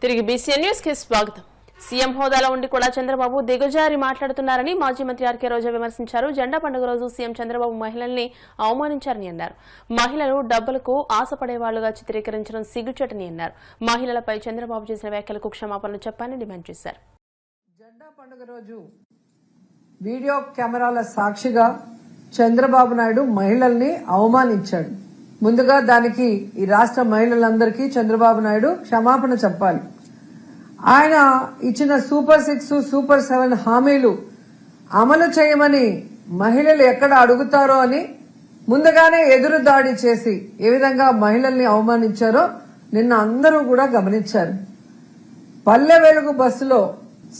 తిరిగి BCN news కి స్వాగతం. సీఎం హోదాలో ఉండి కూడా చంద్రబాబు దిగజారి మాట్లాడుతున్నారని మాజీ మంత్రి ఆర్కే రోజా విమర్శించారు. జెండా పండుగ రోజు సీఎం చంద్రబాబు మహిళల్ని అవమానించారని అన్నారు. మహిళలు డబ్బులకు ఆశపడేవాళ్లుగా చిత్రీకరించడం సిగ్గుచేటని అన్నారు. మహిళలపై చంద్రబాబు చేసిన వ్యాఖ్యలకు క్షమాపణలు చెప్పాలని డిమాండ్ చేశారు. జెండా పండుగ రోజు వీడియో కెమెరాల సాక్షిగా చంద్రబాబు నాయుడు మహిళల్ని అవమానించాడు. ముందుగా దానికి ఈ రాష్ట్ర మహిళలందరికీ చంద్రబాబు నాయుడు క్షమాపణ చెప్పాలి. ఆయన ఇచ్చిన సూపర్ 6, సూపర్ 7 హామీలు అమలు చేయమని మహిళలు ఎక్కడ అడుగుతారో అని ముందుగానే ఎదురు దాడి చేసి ఏ విధంగా మహిళల్ని అవమానించారో నిన్న అందరూ కూడా గమనించారు. పల్లె వెలుగు బస్సులో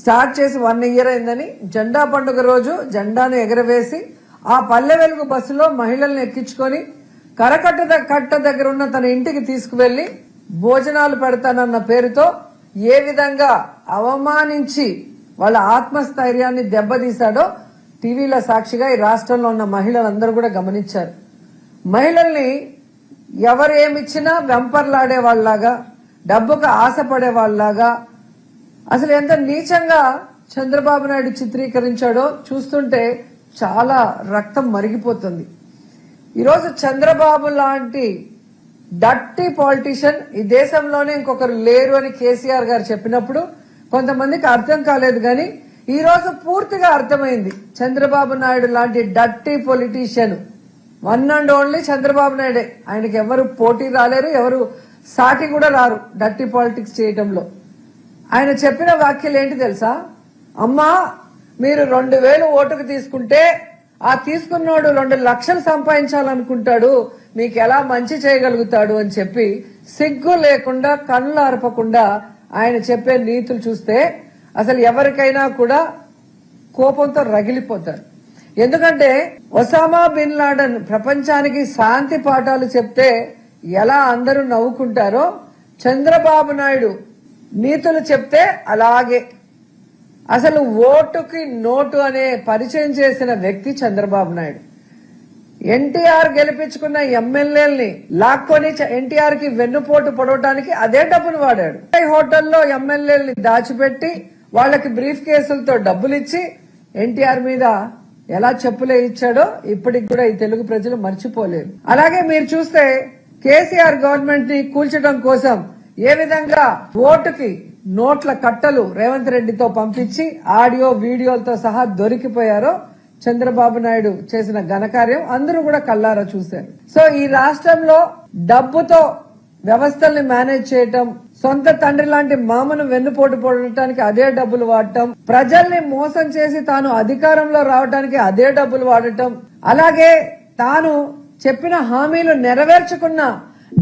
స్టార్ట్ చేసి 1 year అయిందని జెండా పండుగ రోజు జెండాను ఎగరవేసి ఆ పల్లె వెలుగు బస్సులో మహిళల్ని ఎక్కించుకొని కట్ట దగ్గర ఉన్న తన ఇంటికి తీసుకువెళ్లి భోజనాలు పెడతానన్న పేరుతో ఏ విధంగా అవమానించి వాళ్ళ ఆత్మస్థైర్యాన్ని దెబ్బతీశాడో టీవీల సాక్షిగా ఈ రాష్ట్రంలో ఉన్న మహిళలందరూ కూడా గమనించారు. మహిళల్ని ఎవరు ఏమిచ్చినా వెంపర్లాడే వాళ్ళలాగా, డబ్బుకు ఆశపడే వాళ్ళలాగా, అసలు ఎంత నీచంగా చంద్రబాబు నాయుడు చిత్రీకరించాడో చూస్తుంటే చాలా రక్తం మరిగిపోతుంది. ఈరోజు చంద్రబాబు లాంటి డర్టీ పాలిటిషియన్ ఈ దేశంలోనే ఇంకొకరు లేరు అని కేసీఆర్ గారు చెప్పినప్పుడు కొంతమందికి అర్థం కాలేదు. కానీ ఈ రోజు పూర్తిగా అర్థమైంది. చంద్రబాబు నాయుడు లాంటి dirty politician one and only Chandrababu నాయుడే. ఆయనకి ఎవరు పోటీ రాలేరు, ఎవరు సాటి కూడా రారు డర్టీ పాలిటిక్స్ చేయటంలో. ఆయన చెప్పిన వ్యాఖ్యలు ఏంటి తెలుసా? అమ్మా, మీరు 2000 ఓటుకు తీసుకుంటే ఆ తీసుకున్నోడు 2 లక్షలు సంపాదించాలనుకుంటాడు, మీకు ఎలా మంచి చేయగలుగుతాడు అని చెప్పి సిగ్గు లేకుండా కళ్ళు అరపకుండా ఆయన చెప్పే నీతులు చూస్తే అసలు ఎవరికైనా కూడా కోపంతో రగిలిపోతారు. ఎందుకంటే ఒసామా బిన్ లాడెన్ ప్రపంచానికి శాంతి పాఠాలు చెప్తే ఎలా అందరూ నవ్వుకుంటారో చంద్రబాబు నాయుడు నీతులు చెప్తే అలాగే. అసలు ఓటుకి నోటు అనే పరిచయం చేసిన వ్యక్తి చంద్రబాబు నాయుడు. ఎన్టీఆర్ గెలిపించుకున్న ఎమ్మెల్యేల్ని లాక్కొని ఎన్టీఆర్ కి వెన్నుపోటు పొడవటానికి అదే డబ్బును వాడాడు. హోటల్లో ఎమ్మెల్యేల్ని దాచిపెట్టి వాళ్ళకి బ్రీఫ్ కేసులతో డబ్బులు ఇచ్చి ఎన్టీఆర్ మీద ఎలా చెప్పులే ఇచ్చాడో ఇప్పటికి కూడా ఈ తెలుగు ప్రజలు మర్చిపోలేరు. అలాగే మీరు చూస్తే కేసీఆర్ గవర్నమెంట్ ని కూల్చడం కోసం ఏ విధంగా ఓటుకి నోట్ల కట్టలు రేవంత్ రెడ్డితో పంపించి ఆడియో వీడియోలతో సహా దొరికిపోయారో చంద్రబాబు నాయుడు చేసిన ఘనకార్యం అందరూ కూడా కళ్ళారా చూశారు. సో ఈ రాష్ట్రంలో డబ్బుతో వ్యవస్థల్ని మేనేజ్ చేయటం, సొంత తండ్రి లాంటి మామను వెన్నుపోటు పొడటానికి అదే డబ్బులు వాడటం, ప్రజల్ని మోసం చేసి తాను అధికారంలో రావడానికి అదే డబ్బులు వాడటం, అలాగే తాను చెప్పిన హామీలు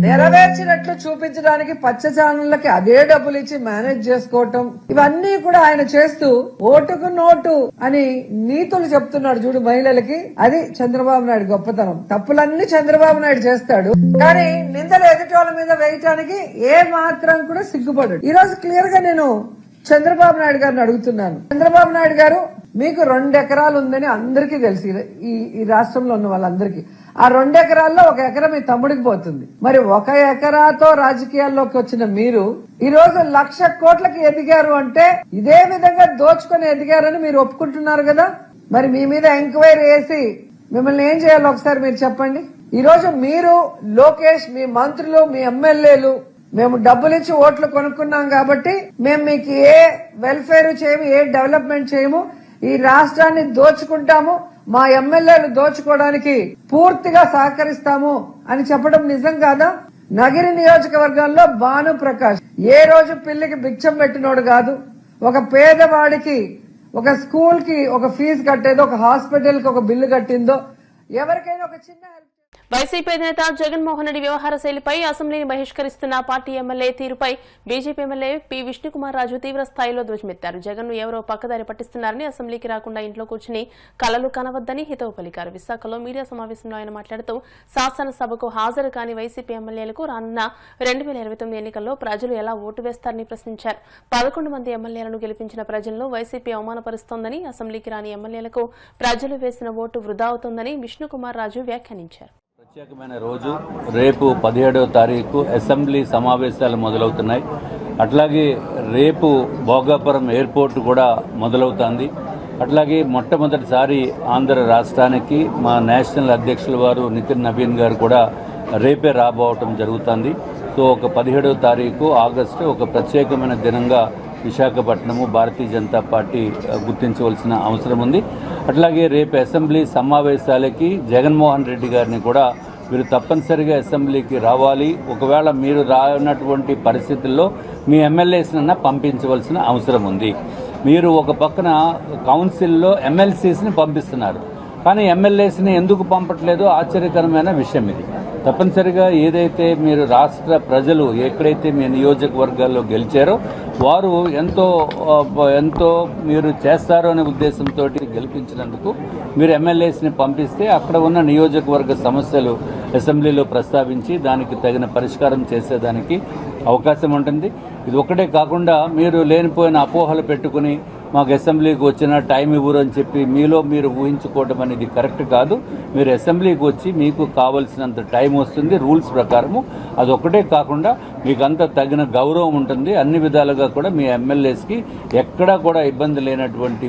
నెరవేర్చినట్లు చూపించడానికి పచ్చ ఛానళ్లకి అదే డబ్బులు ఇచ్చి మేనేజ్ చేసుకోవటం, ఇవన్నీ కూడా ఆయన చేస్తూ ఓటుకు నోటు అని నీతులు చెప్తున్నాడు చూడు మహిళలకి. అది చంద్రబాబు నాయుడు గొప్పతనం. తప్పులన్నీ చంద్రబాబు నాయుడు చేస్తాడు, కానీ నిందలు ఎదుటి వాళ్ళ మీద వేయటానికి ఏ మాత్రం కూడా సిగ్గుపడడు. ఈ రోజు క్లియర్ గా నేను చంద్రబాబు నాయుడు గారిని అడుగుతున్నాను. చంద్రబాబు నాయుడు గారు, మీకు 2 ఎకరాలు ఉందని అందరికీ తెలుసు, ఈ రాష్ట్రంలో ఉన్న వాళ్ళందరికీ. ఆ 2 ఎకరాల్లో 1 ఎకరా మీ తమ్ముడికి పోతుంది. మరి 1 ఎకరాతో రాజకీయాల్లోకి వచ్చిన మీరు ఈ రోజు 1,00,000 కోట్లకి ఎదిగారు అంటే ఇదే విధంగా దోచుకొని ఎదిగారని మీరు ఒప్పుకుంటున్నారు కదా. మరి మీ మీద ఎంక్వైరీ చేసి మిమ్మల్ని ఏం చేయాలో ఒకసారి మీరు చెప్పండి. ఈ రోజు మీరు, లోకేష్, మీ మంత్రులు, మీ ఎమ్మెల్యేలు మేము డబ్బులు ఇచ్చి ఓట్లు కొనుక్కున్నాం కాబట్టి మేము మీకు ఏ వెల్ఫేర్ చేయము, ఏ డెవలప్మెంట్ చేయము, ఈ రాష్ట్రాన్ని దోచుకుంటాము, మా ఎమ్మెల్యేలు దోచుకోవడానికి పూర్తిగా సహకరిస్తాము అని చెప్పడం నిజం కాదా? నగిరి నియోజకవర్గంలో భాను ప్రకాష్ ఏ రోజు పిల్లికి భిక్షం పెట్టినోడు కాదు. ఒక పేదవాడికి ఒక స్కూల్ కి ఒక ఫీజు కట్టేదో, ఒక హాస్పిటల్ కి ఒక బిల్లు కట్టిందో, ఎవరికైనా ఒక చిన్న హెల్ప్. వైసీపీ అధినేత జగన్మోహన్ రెడ్డి వ్యవహార శైలిపై అసెంబ్లీని బహిష్కరిస్తున్న పార్టీ ఎమ్మెల్యే తీరుపై BJP MLA P Vishnukumar Raju తీవ్ర స్థాయిలో ధ్వజమెత్తారు. జగన్ ను ఎవరో పక్కదారి పట్టిస్తున్నారని, అసెంబ్లీకి రాకుండా ఇంట్లో కూర్చుని కలలు కనవద్దని హితవు పలికారు. విశాఖలో మీడియా సమావేశంలో ఆయన మాట్లాడుతూ శాసనసభకు హాజరు కాని వైసీపీ ఎమ్మెల్యేలకు రానున్న 2029 ఎన్నికల్లో ప్రజలు ఎలా ఓటు వేస్తారని ప్రశ్నించారు. 11 మంది ఎమ్మెల్యేలను గెలిపించిన ప్రజలను వైసీపీ అవమానపరుస్తోందని, అసెంబ్లీకి రాని ఎమ్మెల్యేలకు ప్రజలు వేసిన ఓటు వృధా అవుతోందని విష్ణుకుమార్ రాజు వ్యాఖ్యానించారు. ప్రత్యేకమైన రోజు రేపు 17వ తారీఖు అసెంబ్లీ సమావేశాలు మొదలవుతున్నాయి. అట్లాగే రేపు భోగాపురం ఎయిర్పోర్ట్ కూడా మొదలవుతుంది. అట్లాగే మొట్టమొదటిసారి ఆంధ్ర రాష్ట్రానికి మా నేషనల్ అధ్యక్షుల వారు నితిన్ నవీన్ గారు కూడా రేపే రాబోవటం జరుగుతుంది. సో ఒక 17వ తారీఖు ఆగస్టు ఒక ప్రత్యేకమైన దినంగా విశాఖపట్నము భారతీయ జనతా పార్టీ గుర్తించవలసిన అవసరం ఉంది. అట్లాగే రేపు అసెంబ్లీ సమావేశాలకి జగన్మోహన్ రెడ్డి గారిని కూడా మీరు తప్పనిసరిగా అసెంబ్లీకి రావాలి. ఒకవేళ మీరు రానటువంటి పరిస్థితుల్లో మీ ఎమ్మెల్యేస్నన్నా పంపించవలసిన అవసరం ఉంది. మీరు ఒక పక్కన కౌన్సిల్లో ఎమ్మెల్సీస్ని పంపిస్తున్నారు, కానీ ఎమ్మెల్యేస్ని ఎందుకు పంపట్లేదో ఆశ్చర్యకరమైన విషయం ఇది. తప్పనిసరిగా ఏదైతే మీరు రాష్ట్ర ప్రజలు ఎక్కడైతే మీ నియోజకవర్గాల్లో గెలిచారో వారు ఎంతో మీరు చేస్తారు అనే ఉద్దేశంతో గెలిపించినందుకు మీరు ఎమ్మెల్యేస్ని పంపిస్తే అక్కడ ఉన్న నియోజకవర్గ సమస్యలు అసెంబ్లీలో ప్రస్తావించి దానికి తగిన పరిష్కారం చేసేదానికి అవకాశం ఉంటుంది. ఇది ఒకటే కాకుండా మీరు లేనిపోయిన అపోహలు పెట్టుకుని మాకు అసెంబ్లీకి వచ్చిన టైం ఇవ్వరు అని చెప్పి మీలో మీరు ఊహించుకోవడం అనేది కరెక్ట్ కాదు. మీరు అసెంబ్లీకి వచ్చి మీకు కావలసినంత టైం వస్తుంది రూల్స్ ప్రకారము. అదొక్కటే కాకుండా మీకు అంత తగిన గౌరవం ఉంటుంది. అన్ని విధాలుగా కూడా మీ ఎమ్మెల్యేస్కి ఎక్కడా కూడా ఇబ్బంది లేనటువంటి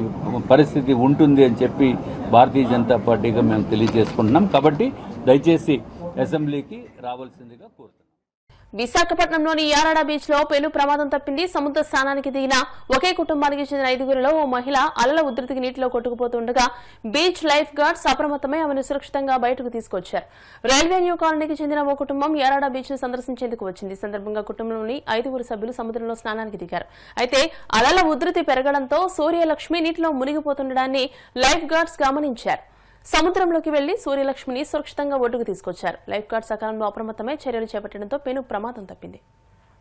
పరిస్థితి ఉంటుంది అని చెప్పి భారతీయ జనతా పార్టీగా మేము తెలియజేసుకుంటున్నాం. కాబట్టి దయచేసి అసెంబ్లీకి రావాల్సిందిగా కోరుతున్నాం. విశాఖపట్నంలోని యారాడ బీచ్ లో పెను ప్రమాదం తప్పింది. సముద్ర స్నానానికి దిగిన ఒకే కుటుంబానికి చెందిన 5గురిలో ఓ మహిళ అలల ఉధృతికి నీటిలో కొట్టుకుపోతుండగా బీచ్ లైఫ్ గార్డ్స్ అప్రమత్తమై ఆమెను సురక్షితంగా బయటకు తీసుకొచ్చారు. రైల్వే న్యూ కాలనీకి చెందిన ఓ కుటుంబం యారాడ బీచ్ ను సందర్శించేందుకు వచ్చింది. ఈ సందర్భంగా కుటుంబంలోని 5గురు సభ్యులు సముద్రంలో స్నానానికి దిగారు. అయితే అలల ఉధృతి పెరగడంతో సూర్యలక్ష్మి నీటిలో మునిగిపోతుండడాన్ని లైఫ్ గార్డ్స్ గమనించారు. సముద్రంలోకి వెళ్లి సూర్యలక్ష్మిని సురక్షితంగా ఒడ్డుకు తీసుకొచ్చారు. లైఫ్ గార్డ్ సకాలంలో అప్రమత్తమై చర్యలు చేపట్టడంతో పెను ప్రమాదం తప్పింది.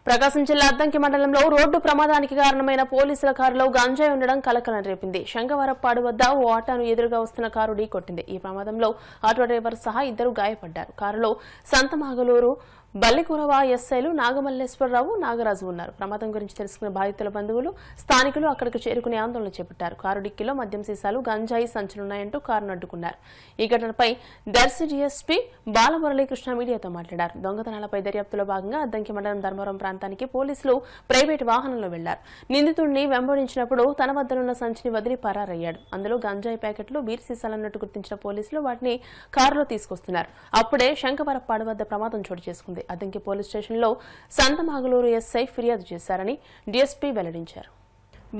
ప్రకాశం జిల్లా అద్దంకి మండలంలో రోడ్డు ప్రమాదానికి కారణమైన పోలీసుల కారులో గంజాయి ఉండడం కలకలం రేపింది. శంగవరప్పాడు వద్ద ఓ ఆటోను ఎదురుగా వస్తున్న కారు ఢీకొట్టింది. ఈ ప్రమాదంలో ఆటో డ్రైవర్ సహా 2 గాయపడ్డారు. కారులో సంతమాగలూరు బల్లికురవ ఎస్ఐలు నాగమల్లేశ్వరరావు, నాగరాజు ఉన్నారు. ప్రమాదం గురించి తెలుసుకున్న బాధితుల బంధువులు, స్థానికులు అక్కడికి చేరుకునే ఆందోళన చేపట్టారు. కారు డిక్కీలో మద్యం సీసాలు, గంజాయి సంచులున్నాయంటూ కారును అడ్డుకున్నారు. ఈ ఘటనపై దర్శి డీఎస్పీ బాలమురళీకృష్ణ మీడియాతో మాట్లాడారు. దొంగతనాలపై దర్యాప్తులో భాగంగా అద్దంకి మండలం ధర్మవరం ప్రాంతానికి పోలీసులు ప్రైవేటు వాహనంలో వెళ్లారు. నిందితుడిని వెంబడించినప్పుడు తన వద్దనున్న సంచిని వదిలి పరారయ్యాడు. అందులో గంజాయి ప్యాకెట్లు, బీర్ సీసాలన్నట్టు గుర్తించిన పోలీసులు వాటిని కారులో తీసుకొస్తున్నారు. అప్పుడే శంకవరప్పాడు వద్ద ప్రమాదం చోటు చేసుకుంది. అద్దంకి పోలీస్ స్టేషన్లో సంతమాగలూరు ఎస్ఐ ఫిర్యాదు చేశారని డీఎస్పీ వెల్లడించారు.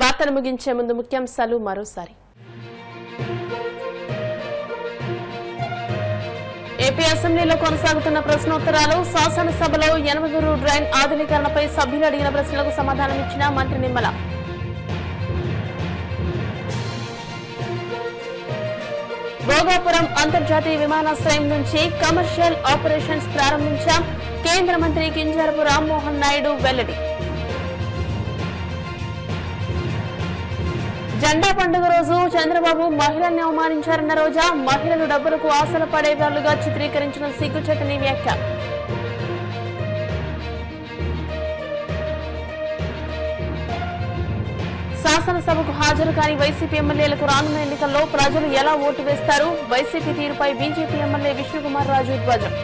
వార్తలు ముగించే ముందు ముఖ్యాంశాలు మరోసారి. ఏపీ అసెంబ్లీలో కొనసాగుతున్న ప్రశ్నోత్తరాలు. శాసనసభలో 8 డ్రైన్ ఆధునీకరణపై సభ్యులు అడిగిన ప్రశ్నలకు సమాధానం ఇచ్చిన మంత్రి నిమ్మల. భోగాపురం అంతర్జాతీయ విమానాశ్రయం నుంచి కమర్షియల్ ఆపరేషన్స్ ప్రారంభించాం. కేంద్ర మంత్రి కింజరాపు రామ్మోహన్ నాయుడు వెల్లడి. జెండా పండుగ రోజు చంద్రబాబు మహిళల్ని అవమానించారన్న రోజా. మహిళలు డబ్బులకు ఆశలు పడేవాళ్లుగా చిత్రీకరించిన సిగ్గుచేటని వ్యాఖ్య. శాసనసభకు హాజరు కాని వైసీపీ ఎమ్మెల్యేలకు రానున్న ఎన్నికల్లో ప్రజలు ఎలా ఓటు వేస్తారు? వైసీపీ తీరుపై బీజేపీ ఎమ్మెల్యే విష్ణుకుమార్ రాజు ధ్వజం.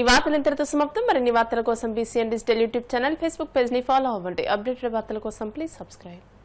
ఈ వార్తలు ఇంతటితో సమాప్తం. మరిన్ని వార్తల కోసం BCN digital YouTube channel, Facebook page ని ఫాలో అవ్వండి. అప్డేటెడ్ వార్తల కోసం ప్లీజ్ సబ్స్క్రైబ్.